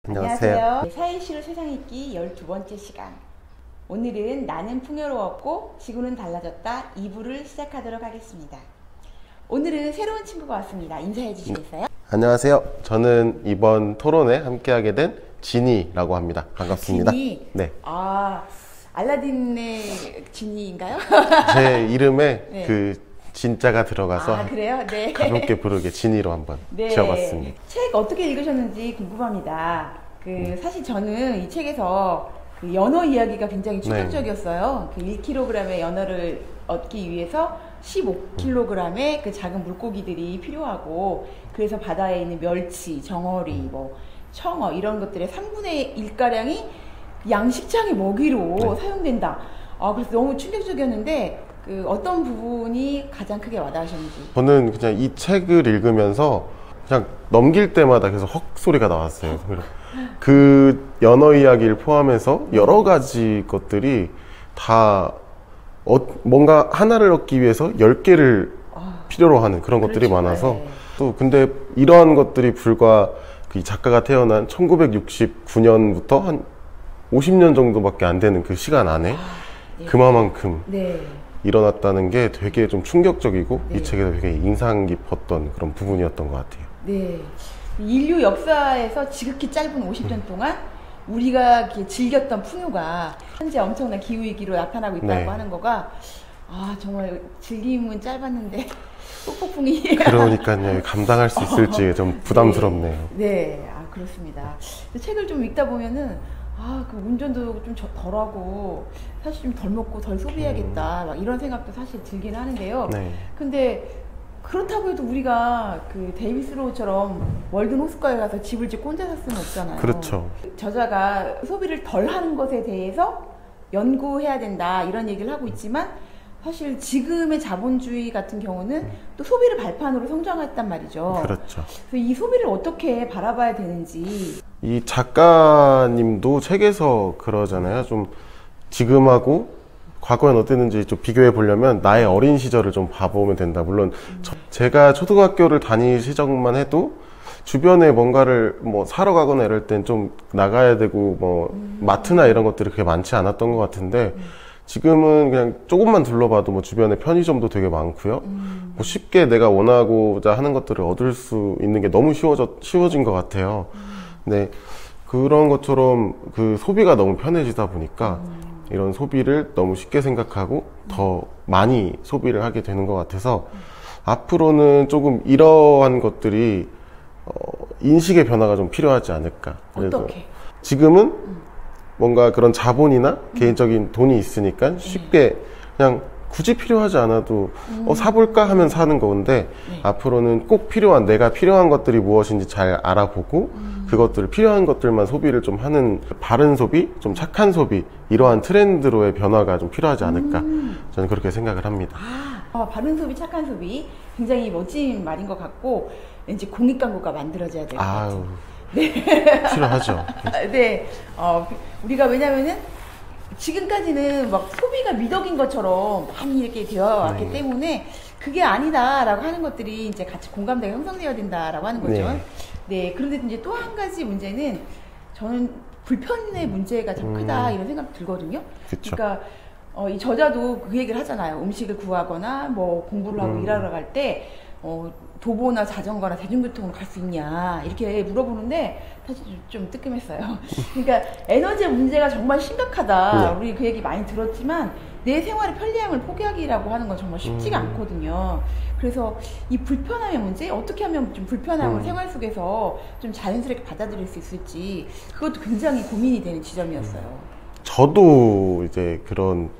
안녕하세요. 네, 사회이슈를 세상 읽기 12번째 시간. 오늘은 나는 풍요로웠고 지구는 달라졌다 2부를 시작하도록 하겠습니다. 오늘은 새로운 친구가 왔습니다. 인사해 주시겠어요? 안녕하세요. 저는 이번 토론에 함께하게 된 지니라고 합니다. 반갑습니다. 지니? 네. 알라딘의 지니인가요? 제 이름에 네. 그 진짜가 들어가서 그래요? 네. 가볍게 부르게 지니로 한번 지어봤습니다. 책 어떻게 읽으셨는지 궁금합니다. 사실 저는 이 책에서 그 연어 이야기가 굉장히 충격적이었어요. 그 1kg의 연어를 얻기 위해서 15kg의 그 작은 물고기들이 필요하고, 그래서 바다에 있는 멸치, 정어리, 청어 이런 것들의 3분의 1가량이 양식장의 먹이로 사용된다. 그래서 너무 충격적이었는데 어떤 부분이 가장 크게 와닿으셨는지. 저는 그냥 이 책을 읽으면서 그냥 넘길 때마다 계속 헉 소리가 나왔어요. 그 연어 이야기를 포함해서 여러 가지 것들이 다 뭔가 하나를 얻기 위해서 10개를 필요로 하는 그런 것들이 많아서, 또 근데 이러한 것들이 불과 그 작가가 태어난 1969년부터 한 50년 정도밖에 안 되는 그 시간 안에 그만큼 일어났다는 게 되게 좀 충격적이고 이 책에서 되게 인상 깊었던 그런 부분이었던 것 같아요. 네. 인류 역사에서 지극히 짧은 50년 동안 우리가 이렇게 즐겼던 풍요가 현재 엄청난 기후위기로 나타나고 있다고 하는 거가 정말 즐김은 짧았는데 폭풍이 그러니까요. 감당할 수 있을지 좀 부담스럽네요. 네. 그렇습니다. 책을 좀 읽다 보면은 그 운전도 좀 덜하고 사실 좀 덜 먹고 덜 소비해야겠다 막 이런 생각도 사실 들긴 하는데요. 근데 그렇다고 해도 우리가 그 데이비스 로우처럼 월든 호숫가에 가서 집을 짓고 혼자 살 수는 없잖아요. 그렇죠. 저자가 소비를 덜 하는 것에 대해서 연구해야 된다 이런 얘기를 하고 있지만, 사실 지금의 자본주의 같은 경우는 또 소비를 발판으로 성장했단 말이죠. 그렇죠. 그래서 이 소비를 어떻게 바라봐야 되는지. 이 작가님도 책에서 그러잖아요. 좀 지금하고 과거엔 어땠는지 좀 비교해 보려면 나의 어린 시절을 좀 봐보면 된다. 물론 제가 초등학교를 다닐 시절만 해도 주변에 뭔가를 사러 가거나 이럴 땐 좀 나가야 되고 마트나 이런 것들이 그렇게 많지 않았던 것 같은데, 지금은 그냥 조금만 둘러봐도 주변에 편의점도 되게 많고요. 쉽게 내가 원하고자 하는 것들을 얻을 수 있는 게 너무 쉬워진 것 같아요. 네, 그런 것처럼 그 소비가 너무 편해지다 보니까 이런 소비를 너무 쉽게 생각하고 더 많이 소비를 하게 되는 것 같아서, 앞으로는 조금 이러한 것들이 인식의 변화가 좀 필요하지 않을까. 어떻게? 지금은 뭔가 그런 자본이나 개인적인 돈이 있으니까 쉽게 그냥 굳이 필요하지 않아도 사볼까 하면 사는 건데, 앞으로는 꼭 내가 필요한 것들이 무엇인지 잘 알아보고 그것들을 필요한 것들만 소비를 좀 하는 바른 소비, 좀 착한 소비, 이러한 트렌드로의 변화가 좀 필요하지 않을까, 저는 그렇게 생각을 합니다. 바른 소비, 착한 소비, 굉장히 멋진 말인 것 같고, 왠지 공익 광고가 만들어져야 될 것 같아요. 네. 필요하죠. 네. 우리가 왜냐면은 지금까지는 막 소비가 미덕인 것처럼 많이 이렇게 되어 왔기 때문에 그게 아니다라고 하는 것들이 이제 같이 공감대가 형성되어야 된다라고 하는 거죠. 네. 그런데 이제 또 한 가지 문제는, 저는 불편의 문제가 참 크다 이런 생각이 들거든요. 그쵸. 그러니까 이 저자도 그 얘기를 하잖아요. 음식을 구하거나 공부를 하고 일하러 갈 때 도보나 자전거나 대중교통으로 갈 수 있냐 이렇게 물어보는데 사실 좀 뜨끔했어요. 그러니까 에너지의 문제가 정말 심각하다. 우리 그 얘기 많이 들었지만 내 생활의 편리함을 포기하기라고 하는 건 정말 쉽지가 않거든요. 그래서 이 불편함의 문제, 어떻게 하면 좀 불편함을 생활 속에서 좀 자연스럽게 받아들일 수 있을지, 그것도 굉장히 고민이 되는 지점이었어요. 저도 이제 그런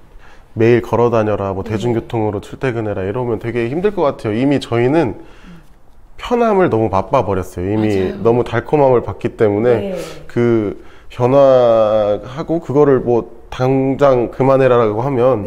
매일 걸어 다녀라, 대중교통으로 출퇴근해라 이러면 되게 힘들 것 같아요. 이미 저희는 편함을 너무 맛봐 버렸어요. 이미 너무 달콤함을 봤기 때문에 그 변화하고 그거를 당장 그만해라라고 하면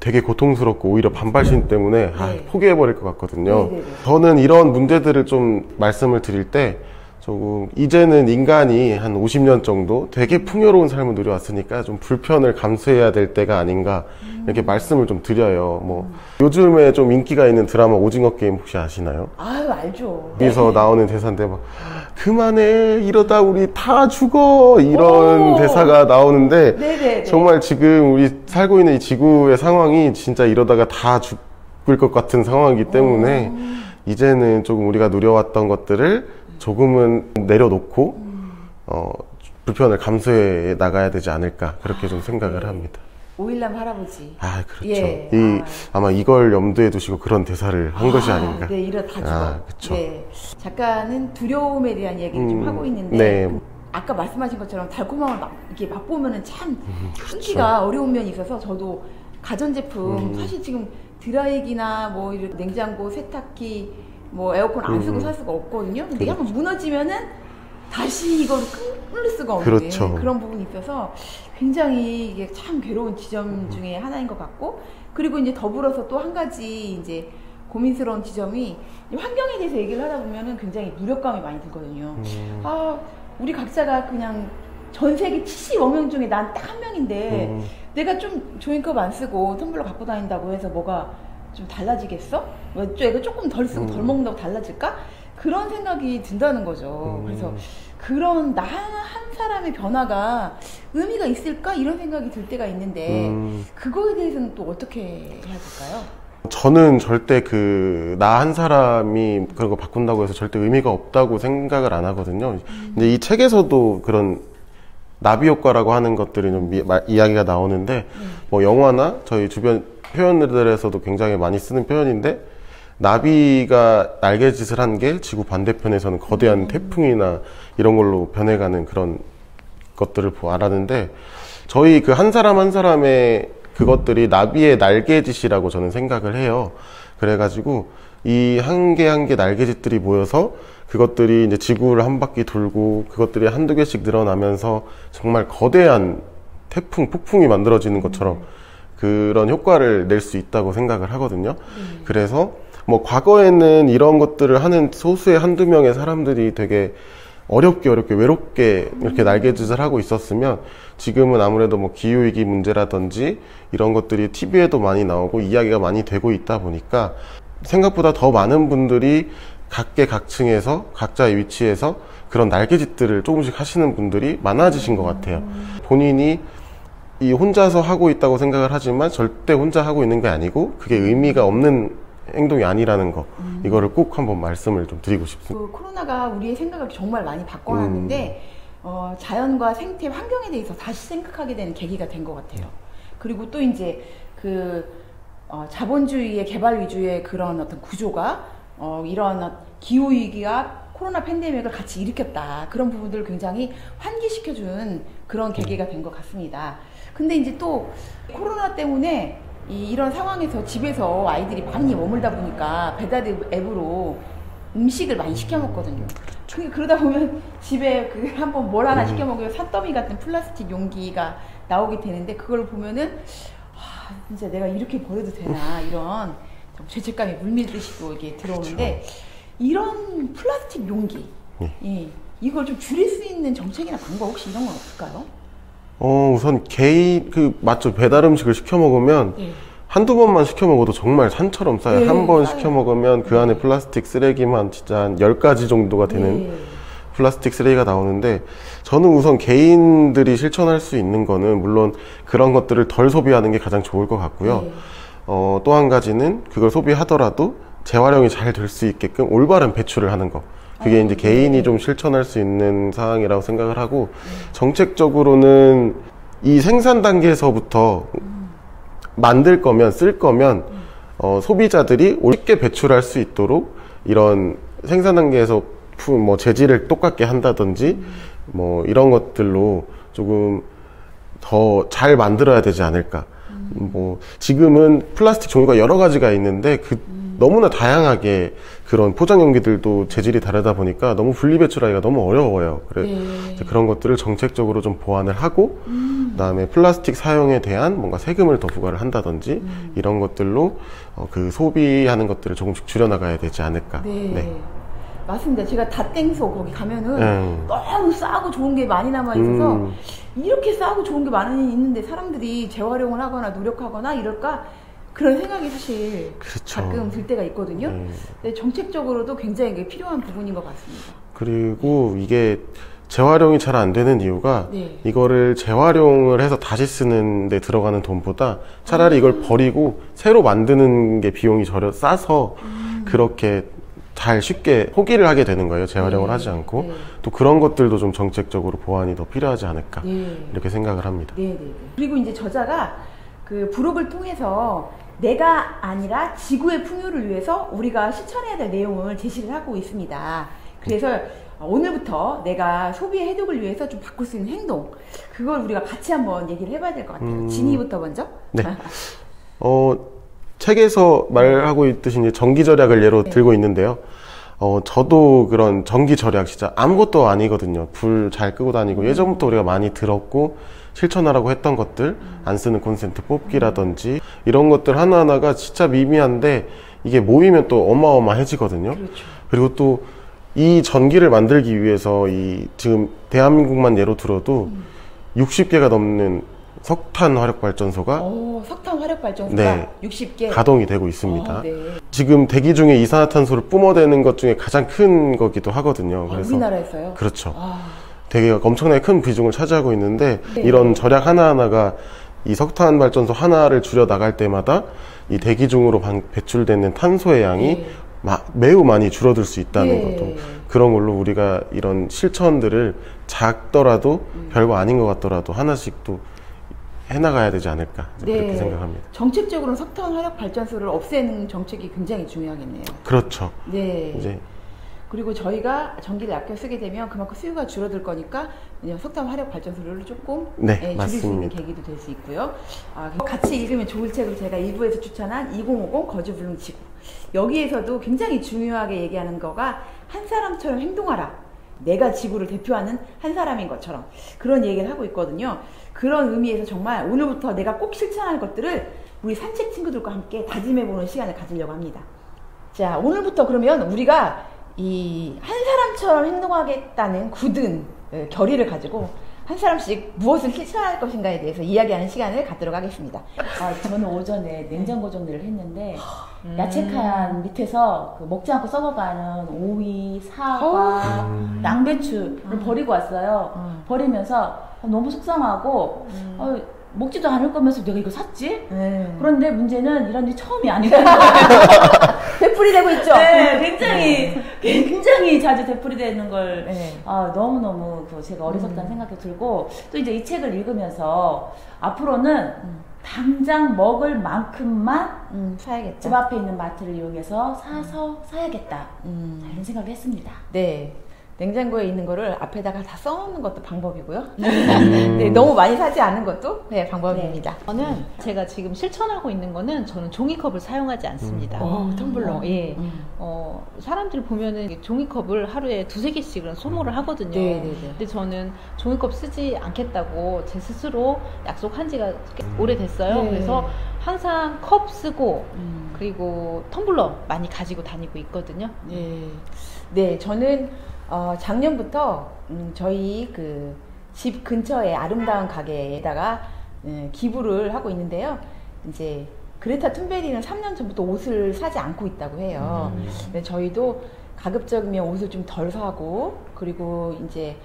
되게 고통스럽고 오히려 반발심 때문에 포기해 버릴 것 같거든요. 저는 이런 문제들을 좀 말씀을 드릴 때 조금 이제는 인간이 한 50년 정도 되게 풍요로운 삶을 누려왔으니까 좀 불편을 감수해야 될 때가 아닌가 이렇게 말씀을 좀 드려요. 요즘에 좀 인기가 있는 드라마 오징어 게임 혹시 아시나요? 알죠. 여기서 나오는 대사인데 그만해 이러다 우리 다 죽어 이런 대사가 나오는데 네네네. 정말 지금 우리 살고 있는 이 지구의 상황이 진짜 이러다가 다 죽을 것 같은 상황이기 때문에 이제는 조금 우리가 누려왔던 것들을 조금은 내려놓고 불편을 감수해 나가야 되지 않을까 그렇게 좀 생각을 합니다. 오일남 할아버지. 아, 그렇죠. 예. 아마 이걸 염두에 두시고 그런 대사를 한 것이 아닌가. 네, 이러 다 죽어. 그렇죠. 네. 작가는 두려움에 대한 얘기를 좀 하고 있는데, 네. 아까 말씀하신 것처럼 달콤함을 이렇게 맛보면은 참 끊기가 어려운 면이 있어서 저도 가전제품, 사실 지금 드라이기나 뭐 이런 냉장고, 세탁기, 뭐 에어컨 안 쓰고 살 수가 없거든요. 근데 이게 한번 무너지면은 다시 이걸 끊을 수가 없는 그렇죠. 그런 부분이 있어서 굉장히 이게 참 괴로운 지점 중에 하나인 것 같고, 그리고 이제 더불어서 또 한 가지 이제 고민스러운 지점이 환경에 대해서 얘기를 하다 보면은 굉장히 무력감이 많이 들거든요. 아, 우리 각자가 그냥 전 세계 70여 명 중에 난 딱 한 명인데 내가 좀 종이컵 안 쓰고 텀블러 갖고 다닌다고 해서 뭐가 좀 달라지겠어? 내가 조금 덜 쓰고 덜 먹는다고 달라질까? 그런 생각이 든다는 거죠. 그래서 그런 나 한 사람의 변화가 의미가 있을까? 이런 생각이 들 때가 있는데 그거에 대해서는 또 어떻게 해야 될까요? 저는 절대 나 한 사람이 그런 거 바꾼다고 해서 절대 의미가 없다고 생각을 안 하거든요. 근데 이 책에서도 그런 나비 효과라고 하는 것들이 좀 이야기가 나오는데 뭐 영화나 저희 주변 표현들에서도 굉장히 많이 쓰는 표현인데, 나비가 날개짓을 한 게 지구 반대편에서는 거대한 태풍이나 이런 걸로 변해가는 그런 것들을 알았는데, 저희 그 한 사람 한 사람의 그것들이 나비의 날개짓이라고 저는 생각을 해요. 그래가지고 이 한 개 한 개 날개짓들이 모여서 그것들이 이제 지구를 한 바퀴 돌고 그것들이 한두 개씩 늘어나면서 정말 거대한 태풍, 폭풍이 만들어지는 것처럼 그런 효과를 낼 수 있다고 생각을 하거든요. 그래서 뭐 과거에는 이런 것들을 하는 소수의 한두 명의 사람들이 되게 어렵게 외롭게 이렇게 날개짓을 하고 있었으면, 지금은 아무래도 뭐 기후위기 문제라든지 이런 것들이 TV에도 많이 나오고 이야기가 많이 되고 있다 보니까 생각보다 더 많은 분들이 각계각층에서 각자의 위치에서 그런 날개짓들을 조금씩 하시는 분들이 많아지신 것 같아요. 본인이 이 혼자서 하고 있다고 생각을 하지만 절대 혼자 하고 있는 게 아니고 그게 의미가 없는 행동이 아니라는 거, 이거를 꼭 한번 말씀을 좀 드리고 싶습니다. 그 코로나가 우리의 생각을 정말 많이 바꿔놨는데 자연과 생태 환경에 대해서 다시 생각하게 되는 계기가 된 것 같아요. 그리고 또 이제 자본주의의 개발 위주의 그런 어떤 구조가 이런 기후 위기와 코로나 팬데믹을 같이 일으켰다, 그런 부분들을 굉장히 환기시켜준 그런 계기가 된 것 같습니다. 근데 이제 또 코로나 때문에 이런 상황에서 집에서 아이들이 많이 머물다 보니까 배달 앱으로 음식을 많이 시켜 먹거든요. 그러다 보면 집에 한번 뭘 하나 시켜 먹으면 산더미 같은 플라스틱 용기가 나오게 되는데, 그걸 보면은 진짜 내가 이렇게 버려도 되나, 이런 죄책감이 물밀듯이 또 이게 들어오는데, 이런 플라스틱 용기, 이걸 좀 줄일 수 있는 정책이나 방법 혹시 이런 건 없을까요? 우선 맞죠. 배달 음식을 시켜 먹으면 한두 번만 시켜 먹어도 정말 산처럼 쌓여요. 한 번 시켜 먹으면 그 안에 플라스틱 쓰레기만 진짜 한 10가지 정도가 되는 플라스틱 쓰레기가 나오는데, 저는 우선 개인들이 실천할 수 있는 거는 물론 그런 것들을 덜 소비하는 게 가장 좋을 것 같고요. 또 한 가지는 그걸 소비하더라도 재활용이 잘 될 수 있게끔 올바른 배출을 하는 거. 그게 이제 개인이 좀 실천할 수 있는 사항이라고 생각을 하고, 정책적으로는 이 생산 단계에서부터 만들 거면, 쓸 거면 소비자들이 쉽게 배출할 수 있도록 이런 생산 단계에서 뭐 재질을 똑같게 한다든지 뭐 이런 것들로 조금 더 잘 만들어야 되지 않을까. 뭐 지금은 플라스틱 종류가 여러 가지가 있는데 너무나 다양하게 그런 포장 용기들도 재질이 다르다 보니까 너무 분리배출하기가 너무 어려워요. 이제 그런 것들을 정책적으로 좀 보완을 하고, 그다음에 플라스틱 사용에 대한 뭔가 세금을 더 부과를 한다든지 이런 것들로 그 소비하는 것들을 조금씩 줄여나가야 되지 않을까. 맞습니다. 제가 다땡소 거기 가면은 너무 싸고 좋은 게 많이 남아 있어서 이렇게 싸고 좋은 게 많이 있는데 사람들이 재활용을 하거나 노력하거나 이럴까, 그런 생각이 사실 가끔 들 때가 있거든요. 근데 정책적으로도 굉장히 필요한 부분인 것 같습니다. 그리고 이게 재활용이 잘 안 되는 이유가 네. 이거를 재활용을 해서 다시 쓰는 데 들어가는 돈보다 차라리 이걸 버리고 새로 만드는 게 비용이 싸서 그렇게 잘 쉽게 포기를 하게 되는 거예요. 재활용을 네. 하지 않고. 네. 또 그런 것들도 좀 정책적으로 보완이 더 필요하지 않을까 네. 이렇게 생각을 합니다. 네, 네, 네. 그리고 이제 저자가 그 부록을 통해서 내가 아니라 지구의 풍요를 위해서 우리가 실천해야 될 내용을 제시를 하고 있습니다. 그래서 오늘부터 내가 소비의 해독을 위해서 좀 바꿀 수 있는 행동, 그걸 우리가 같이 한번 얘기를 해봐야 될 것 같아요. 진이부터 먼저. 네. 책에서 말하고 있듯이 이제 전기 절약을 예로 네. 들고 있는데요. 저도 그런 전기 절약 진짜 아무것도 아니거든요. 불 잘 끄고 다니고 예전부터 우리가 많이 들었고 실천하라고 했던 것들, 안 쓰는 콘센트 뽑기라든지 이런 것들 하나하나가 진짜 미미한데 이게 모이면 또 어마어마해지거든요. 그렇죠. 그리고 또 이 전기를 만들기 위해서 지금 대한민국만 예로 들어도 60개가 넘는 석탄 화력 발전소가 석탄 화력 발전소가 네, 60개 가동이 되고 있습니다. 네. 지금 대기 중에 이산화탄소를 뿜어대는 것 중에 가장 큰 거기도 하거든요. 그래서 우리나라에서요? 그렇죠. 되게 엄청나게 큰 비중을 차지하고 있는데 네. 이런 절약 하나하나가 이 석탄 발전소 하나를 줄여 나갈 때마다 이 대기 중으로 배출되는 탄소의 양이 네. 매우 많이 줄어들 수 있다는 네. 것도, 그런 걸로 우리가 이런 실천들을 작더라도 별거 아닌 것 같더라도 하나씩 또 해나가야 되지 않을까 그렇게 생각합니다. 정책적으로는 석탄 화력 발전소를 없애는 정책이 굉장히 중요하겠네요. 그렇죠. 네. 이제 그리고 저희가 전기를 아껴 쓰게 되면 그만큼 수요가 줄어들 거니까 그냥 석탄 화력 발전소를 조금 네, 줄일 수 있는 맞습니다. 계기도 될 수 있고요. 같이 읽으면 좋을 책을 제가 1부에서 추천한 2050 거주 불능 지구. 여기에서도 굉장히 중요하게 얘기하는 거가 한 사람처럼 행동하라. 내가 지구를 대표하는 한 사람인 것처럼 그런 얘기를 하고 있거든요. 그런 의미에서 정말 오늘부터 내가 꼭 실천할 것들을 우리 산책 친구들과 함께 다짐해보는 시간을 가지려고 합니다. 자, 오늘부터 그러면 우리가 이 한 사람처럼 행동하겠다는 굳은 결의를 가지고 한 사람씩 무엇을 실천할 것인가에 대해서 이야기하는 시간을 갖도록 하겠습니다. 저는 오전에 냉장고 정리를 했는데 야채칸 밑에서 그 먹지 않고 썩어가는 오이, 사과, 양배추를 버리고 왔어요. 버리면서 너무 속상하고 먹지도 않을 거면서 내가 이거 샀지? 그런데 문제는 이런 일이 처음이 아니라는 거예요. 되풀이 되고 있죠? 네, 굉장히 자주 되풀이 되는 걸 네. 너무너무 제가 어리석다는 생각이 들고, 또 이제 이 책을 읽으면서 앞으로는 당장 먹을 만큼만 사야겠다. 집 앞에 있는 마트를 이용해서 사야겠다, 이런 생각을 했습니다. 네. 냉장고에 있는 거를 앞에다가 다 써놓는 것도 방법이고요. 네, 너무 많이 사지 않은 것도 방법입니다. 저는 제가 지금 실천하고 있는 거는 저는 종이컵을 사용하지 않습니다. 텀블러. 예. 사람들 보면은 종이컵을 하루에 2-3개씩은 소모를 하거든요. 네네네. 근데 저는 종이컵 쓰지 않겠다고 제 스스로 약속한 지가 꽤 오래됐어요. 네. 그래서 항상 컵 쓰고 그리고 텀블러 많이 가지고 다니고 있거든요. 네, 저는 작년부터 저희 그 집 근처에 아름다운 가게에다가 기부를 하고 있는데요. 이제 그레타 툰베리는 3년 전부터 옷을 사지 않고 있다고 해요. 근데 저희도 가급적이면 옷을 좀 덜 사고, 그리고 이제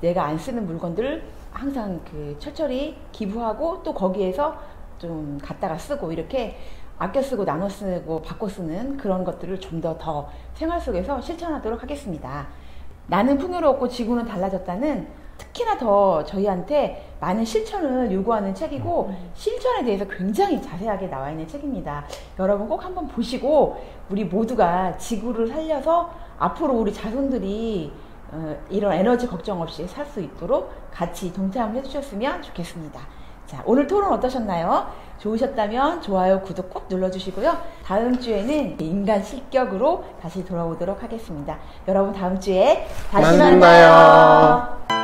내가 안 쓰는 물건들 항상 그 철저히 기부하고, 또 거기에서 좀 갖다가 쓰고, 이렇게 아껴 쓰고 나눠 쓰고 바꿔 쓰는 그런 것들을 좀 더 생활 속에서 실천하도록 하겠습니다. 나는 풍요롭고 지구는 달라졌다는 특히나 더 저희한테 많은 실천을 요구하는 책이고, 실천에 대해서 굉장히 자세하게 나와 있는 책입니다. 여러분 꼭 한번 보시고 우리 모두가 지구를 살려서 앞으로 우리 자손들이 이런 에너지 걱정 없이 살 수 있도록 같이 동참을 해주셨으면 좋겠습니다. 자, 오늘 토론 어떠셨나요? 좋으셨다면 좋아요, 구독 꼭 눌러주시고요. 다음 주에는 인간 실격으로 다시 돌아오도록 하겠습니다. 여러분 다음 주에 다시 만나요.